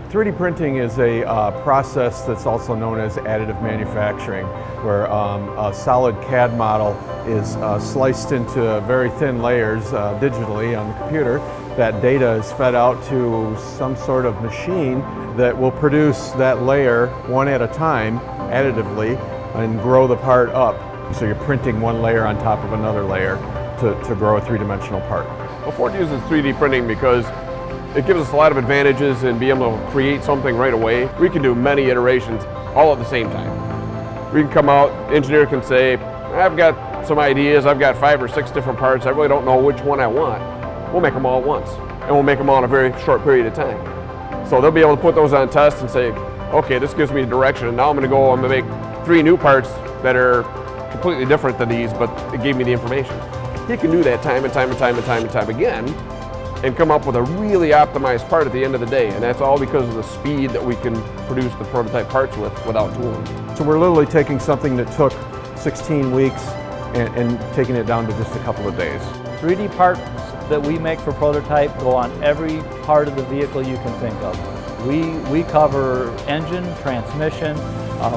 3D printing is a process that's also known as additive manufacturing, where a solid CAD model is sliced into very thin layers digitally on the computer. That data is fed out to some sort of machine that will produce that layer one at a time, additively, and grow the part up. So you're printing one layer on top of another layer to grow a three-dimensional part. Well, Ford uses 3D printing because it gives us a lot of advantages in being able to create something right away. We can do many iterations all at the same time. We can come out, engineer can say, I've got some ideas, I've got 5 or 6 different parts, I really don't know which one I want. We'll make them all at once, and we'll make them all in a very short period of time. So they'll be able to put those on test and say, okay, this gives me direction, and now I'm going to make 3 new parts that are completely different than these, but it gave me the information. He can do that time and time and time and time and time again, and come up with a really optimized part at the end of the day. And that's all because of the speed that we can produce the prototype parts with without tooling. So we're literally taking something that took 16 weeks and taking it down to just a couple of days. 3D parts that we make for prototype go on every part of the vehicle you can think of. We cover engine, transmission,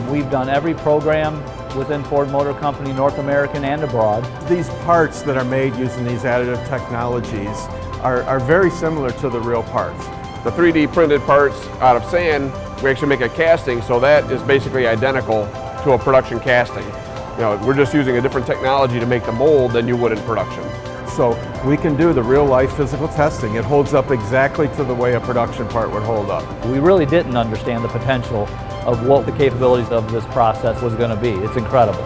we've done every program within Ford Motor Company, North American and abroad. These parts that are made using these additive technologies are very similar to the real parts. The 3D printed parts out of sand, we actually make a casting, so that is basically identical to a production casting. You know, we're just using a different technology to make the mold than you would in production. So we can do the real life physical testing. It holds up exactly to the way a production part would hold up. We really didn't understand the potential of what the capabilities of this process was going to be. It's incredible.